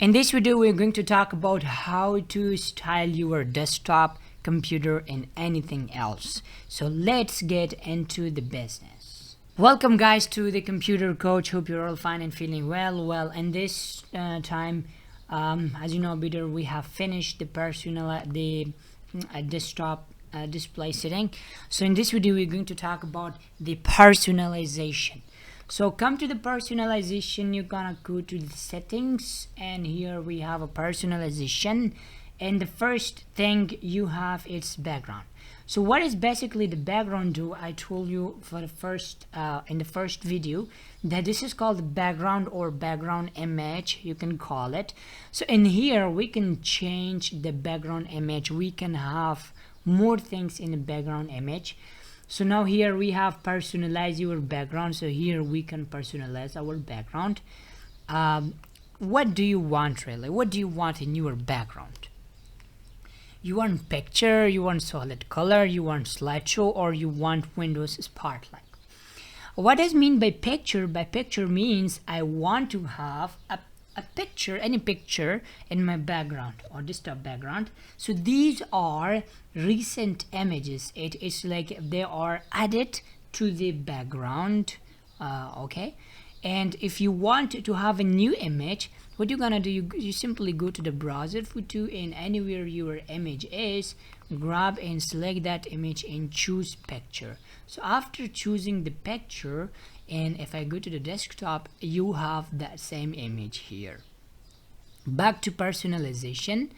In this video, we're going to talk about how to style your desktop, computer, and anything else. So let's get into the business. Welcome guys to the Computer Coach. Hope you're all fine and feeling well. And this time, as you know, Peter, we have finished the desktop display setting. So in this video, we're going to talk about the personalization. So come to the personalization, you're gonna go to the settings, and here we have a personalization, and the first thing you have is background. So what is basically the background do? I told you for the first in the first video that this is called the background or background image, you can call it. So in here we can change the background image, we can have more things in the background image. So now here we have personalize your background. So here we can personalize our background. What do you want really? What do you want in your background? You want picture, you want solid color, you want slideshow, or you want Windows Spotlight? What does mean by picture? By picture means I want to have a picture, any picture in my background or desktop background. So these are recent images. It is like they are added to the background. Okay, and if you want to have a new image, what you're gonna do, you simply go to the browser photo, and anywhere your image is, grab and select that image and choose picture. So after choosing the picture, and if I go to the desktop, you have that same image here. Back to personalization.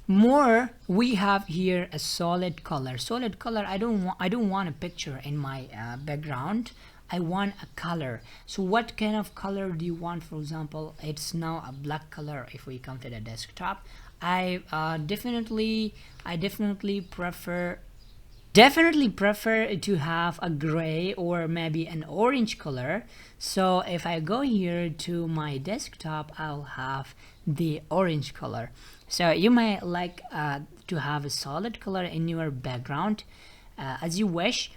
More we have here a solid color. Solid color, I don't want a picture in my background. I want a color. So what kind of color do you want? For example, it's now a black color. If we come to the desktop, I definitely prefer to have a gray or maybe an orange color. So if I go here to my desktop, I'll have the orange color. So you might like to have a solid color in your background as you wish.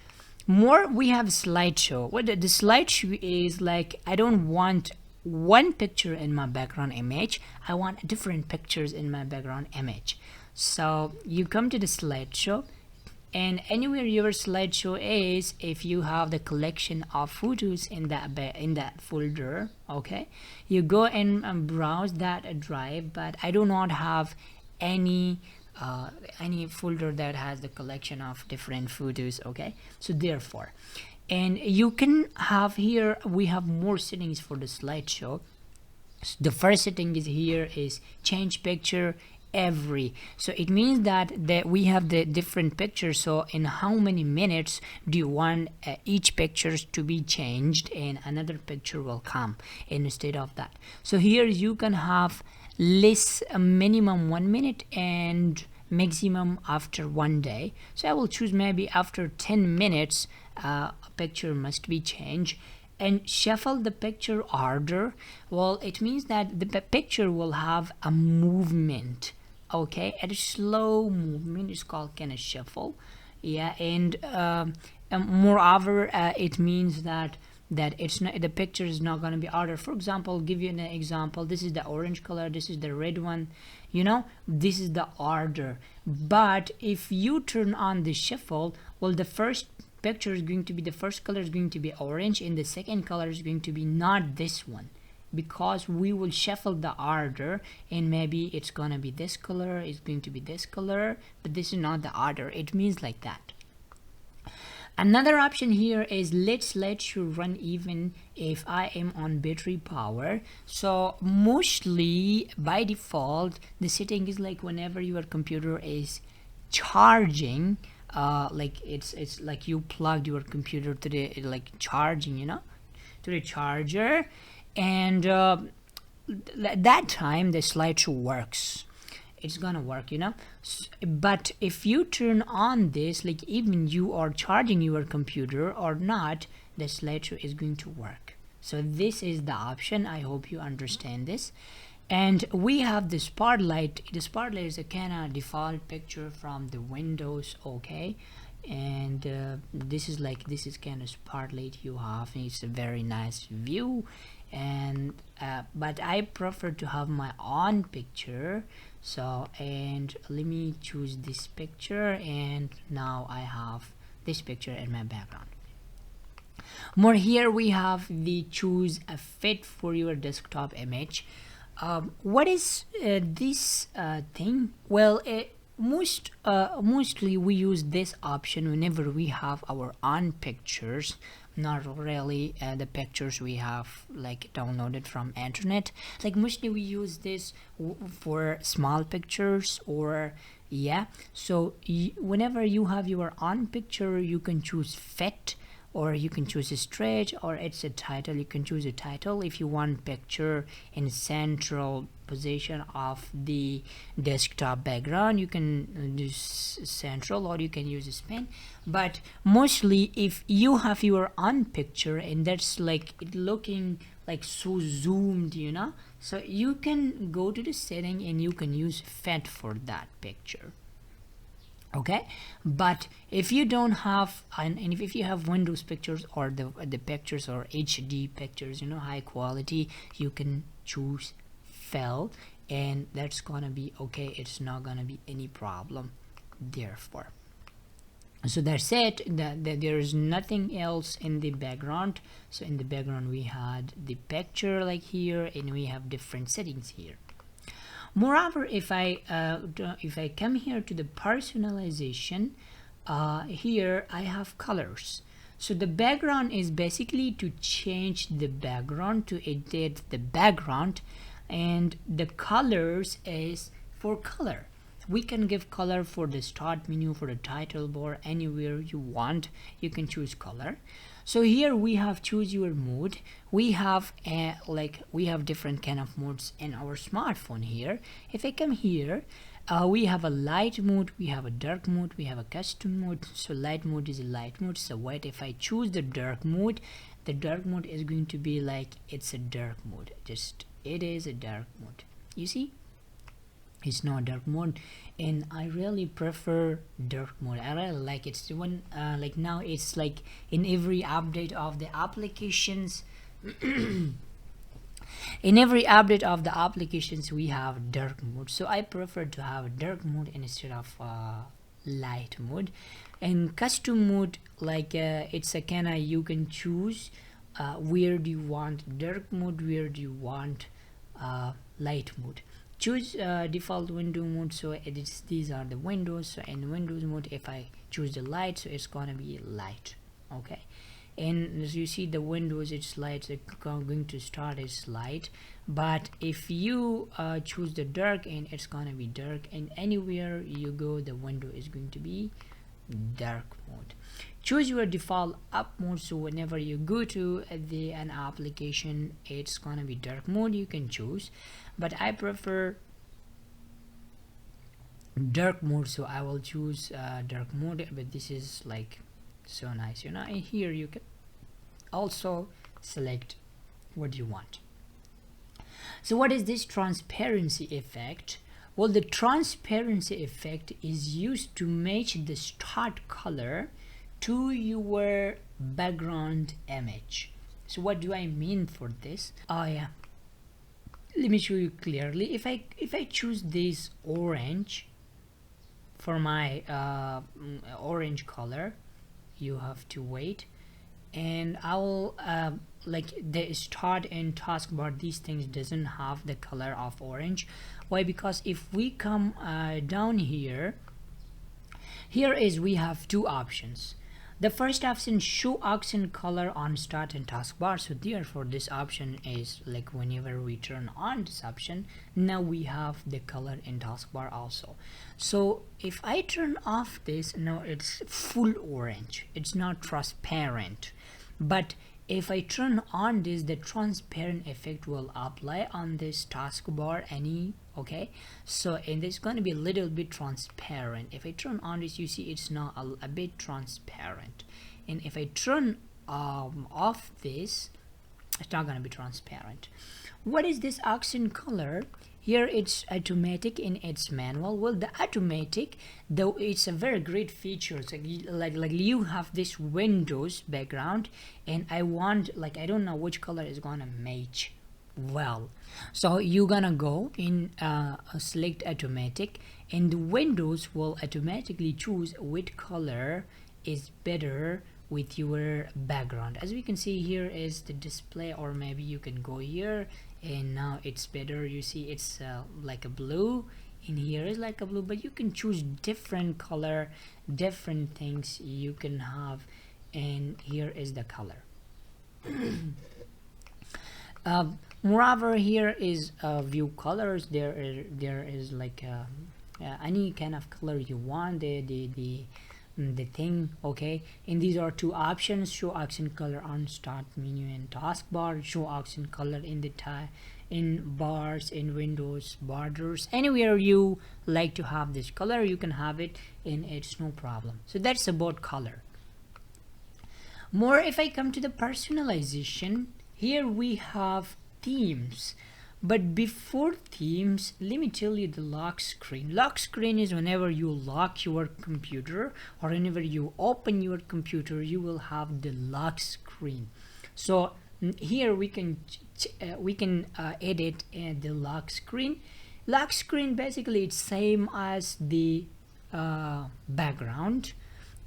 More we have slideshow. What the slideshow is like, I don't want one picture in my background image, I want different pictures in my background image. So you come to the slideshow, and anywhere your slideshow is, if you have the collection of photos in that folder, okay, you go and browse that drive. But I do not have any folder that has the collection of different photos, okay. So therefore, and you can have here, we have more settings for the slideshow. So the first setting is here is change picture every. So it means that we have the different pictures. So in how many minutes do you want each pictures to be changed, and another picture will come instead of that. So here you can have less, minimum 1 minute, and maximum after 1 day. So I will choose maybe after 10 minutes a picture must be changed. And shuffle the picture order. Well, it means that the picture will have a movement, okay, a slow movement is called kind of shuffle. Yeah, and moreover, it means that it's not, the picture is not going to be ordered. For example, give you an example. This is the orange color, this is the red one, you know, this is the order. But if you turn on the shuffle, well, the first picture is going to be, the first color is going to be orange, and the second color is going to be not this one, because we will shuffle the order, and maybe it's gonna be this color, it's going to be this color, but this is not the order. It means like that. Another option here is let slideshow run even if I am on battery power. So mostly by default the setting is like whenever your computer is charging, like it's like you plugged your computer to the like charging, you know, to the charger, and that time the slideshow works. It's gonna work, you know. But if you turn on this, like even you are charging your computer or not, the slideshow is going to work. So this is the option. I hope you understand this. And we have the spotlight. The spotlight is a kind of default picture from the Windows, okay. And this is kind of spotlight you have. It's a very nice view, and but I prefer to have my own picture. So, and let me choose this picture, and now I have this picture in my background. More here we have the choose a fit for your desktop image. What is this thing? Well, mostly we use this option whenever we have our own pictures, not really the pictures we have like downloaded from internet. Like mostly we use this for small pictures, or yeah. So whenever you have your own picture, you can choose fit, or you can choose a stretch, or it's a title. You can choose a title if you want picture in central position of the desktop background. You can do central, or you can use a span. But mostly if you have your own picture and that's like it looking like so zoomed, you know, so you can go to the setting and you can use fit for that picture. Okay, but if you don't have and if you have Windows pictures, or the pictures or HD pictures, you know, high quality, you can choose fill, and that's gonna be okay. It's not gonna be any problem. Therefore, so that's it. That there is nothing else in the background. So in the background we had the picture like here, and we have different settings here. Moreover, if I come here to the personalization, here I have colors. So the background is basically to change the background, to edit the background, and the colors is for color. We can give color for the start menu, for the title bar, anywhere you want you can choose color. So here we have choose your mode. We have we have different kind of modes in our smartphone here. If I come here, we have a light mode, we have a dark mode, we have a custom mode. So light mode is a light mode. So what if I choose the dark mode is going to be like it's a dark mode. Just it is a dark mode. You see, it's not dark mode, and I really prefer dark mode. I really like it. It's the one like now it's like in every update of the applications in every update of the applications we have dark mode. So I prefer to have dark mode instead of light mode. And custom mode, like it's a kind of, you can choose where do you want dark mode, where do you want light mode. Choose default window mode. So these are the windows. So in Windows mode, if I choose the light, so it's gonna be light. Okay, and as you see the windows, it's light, so going to start is light. But if you choose the dark, and it's gonna be dark, and anywhere you go the window is going to be dark mode. Choose your default up mode. So whenever you go to an application, it's gonna be dark mode. You can choose, but I prefer dark mode, so I will choose dark mode. But this is like so nice, you know. And here you can also select what you want. So what is this transparency effect? Well, the transparency effect is used to match the start color to your background image. So what do I mean for this? Oh yeah, let me show you clearly. If I choose this orange for my orange color, you have to wait, and I will like the start and taskbar, these things doesn't have the color of orange. Why? Because if we come down here is we have two options. The first option, show accent color on start and taskbar. So therefore this option is like whenever we turn on this option, now we have the color in taskbar also. So if I turn off this, now it's full orange, it's not transparent. But if I turn on this, the transparent effect will apply on this taskbar okay. So and it's going to be a little bit transparent. If I turn on this, you see it's not a bit transparent. And if I turn off this, it's not going to be transparent. What is this accent color? Here it's automatic in its manual. Well, the automatic, though, it's a very great feature. It's like you have this Windows background, and I want, like, I don't know which color is gonna match well. So you're gonna go in select automatic, and the Windows will automatically choose which color is better with your background. As we can see, here is the display, or maybe you can go here and now it's better. You see it's like a blue, and here is like a blue, but you can choose different color, different things you can have, and here is the color. Moreover, here is view colors. There is like any kind of color you want, the thing, okay. And these are two options: show accent color on start menu and taskbar, show accent color in the in bars, in windows, borders, anywhere you like to have this color you can have it, and it's no problem. So that's about color. More, if I come to the personalization, here we have themes. But before themes, let me tell you the lock screen. Lock screen is whenever you lock your computer or whenever you open your computer, you will have the lock screen. So here we can edit the lock screen. Lock screen basically it's same as the background.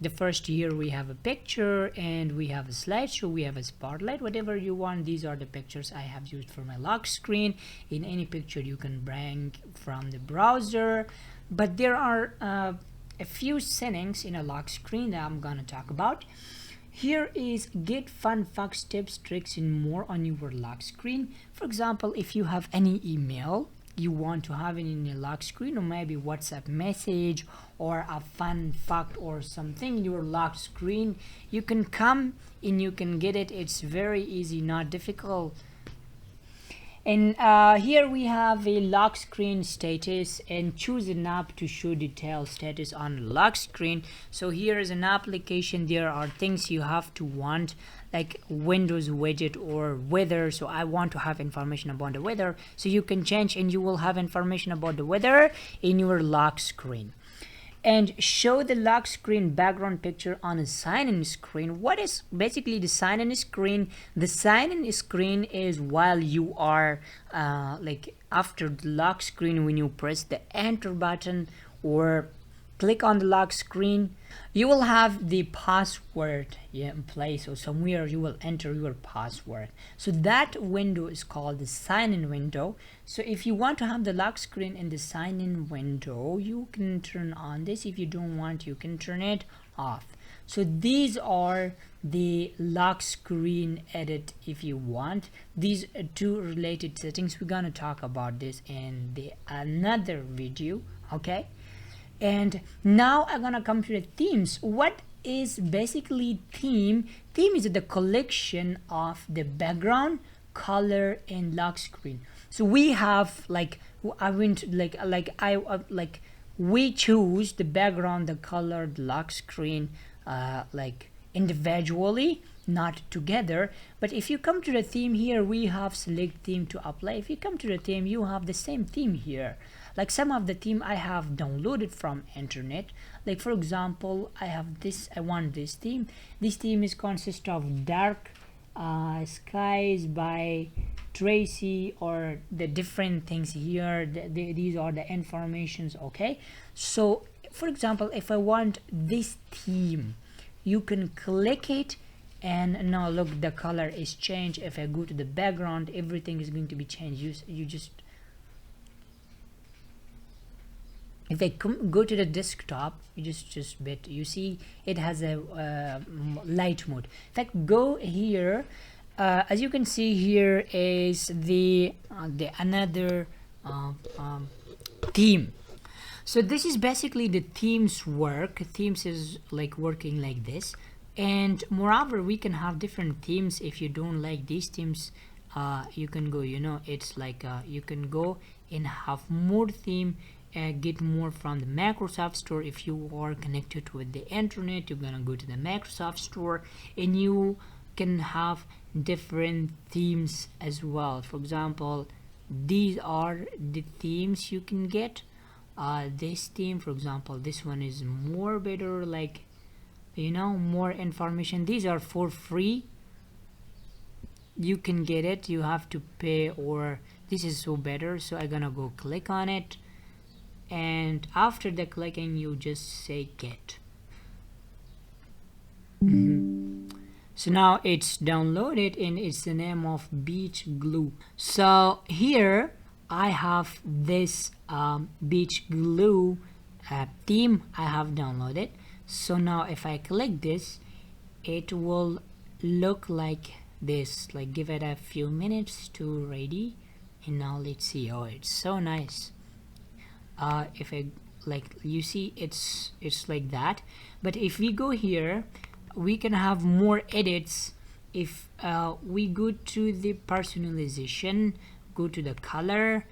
The first here we have a picture, and we have a slideshow, we have a spotlight, whatever you want. These are the pictures I have used for my lock screen. In any picture you can bring from the browser, but there are a few settings in a lock screen that I'm gonna talk about. Here is get fun facts, tips, tricks, and more on your lock screen. For example, if you have any email you want to have it in your lock screen, or maybe WhatsApp message or a fun fact or something in your lock screen, you can come and you can get it. It's very easy, not difficult. And here we have a lock screen status, and choose an app to show detailed status on lock screen. So here is an application. There are things you have to want, like Windows widget or weather. So I want to have information about the weather, so you can change and you will have information about the weather in your lock screen. And show the lock screen background picture on a sign-in screen. What is basically the sign-in screen? The sign-in screen is while you are like after the lock screen, when you press the enter button or click on the lock screen, you will have the password in place, or somewhere you will enter your password. So that window is called the sign-in window. So if you want to have the lock screen in the sign-in window, you can turn on this. If you don't want, you can turn it off. So these are the lock screen edit if you want. These two related settings, we're gonna talk about this in the another video, okay. And now I'm gonna come to the themes. What is basically theme? Theme is the collection of the background, color, and lock screen. So we have like we choose the background, the color, the lock screen like individually, not together. But if you come to the theme, here we have select theme to apply. If you come to the theme, you have the same theme here. Like some of the theme I have downloaded from internet. Like for example, I have this, I want this theme. This theme is consist of dark skies by Tracy, or the different things here. These are the informations, okay. So for example, if I want this theme, you can click it, and now look, the color is changed. If I go to the background, everything is going to be changed. You just, if I go to the desktop, you you see it has a light mode. In fact, go here. As you can see, here is the another theme. So this is basically the themes work. Themes is like working like this. And moreover, we can have different themes. If you don't like these themes, you can go, it's like you can go and have more theme, get more from the Microsoft Store. If you are connected with the internet, you're gonna go to the Microsoft Store and you can have different themes as well. For example, these are the themes you can get. This theme, for example, this one is more better, like, you know, more information. These are for free, you can get it, you have to pay, or this is so better. So I'm gonna go click on it, and after the clicking you just say get. So now it's downloaded and it's the name of beach glue. So here I have this beach glue theme I have downloaded. So now if I click this, it will look like this. Like, give it a few minutes to ready, and now let's see. Oh, it's so nice. If I, like, you see, it's like that. But if we go here, we can have more edits. If we go to the personalization, go to the color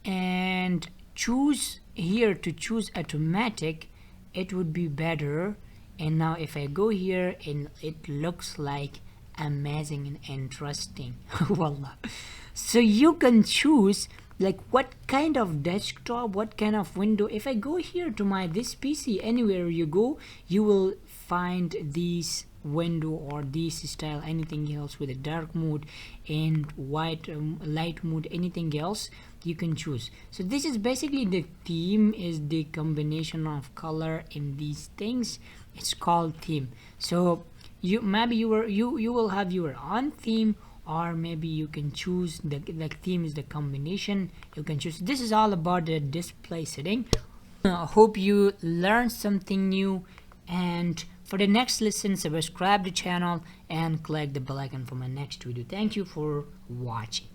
and choose here to choose automatic, it would be better. And now if I go here, and it looks like amazing and interesting. Wallah. So you can choose like what kind of desktop, what kind of window. If I go here to my this PC, anywhere you go, you will find these window or this style, anything else with a dark mode and white light mode, anything else you can choose. So this is basically the theme, is the combination of color in these things. It's called theme. So you maybe you will have your own theme, or maybe you can choose the theme is the combination you can choose. This is all about the display setting. I hope you learned something new, and for the next lesson, subscribe the channel and click the bell icon for my next video. Thank you for watching.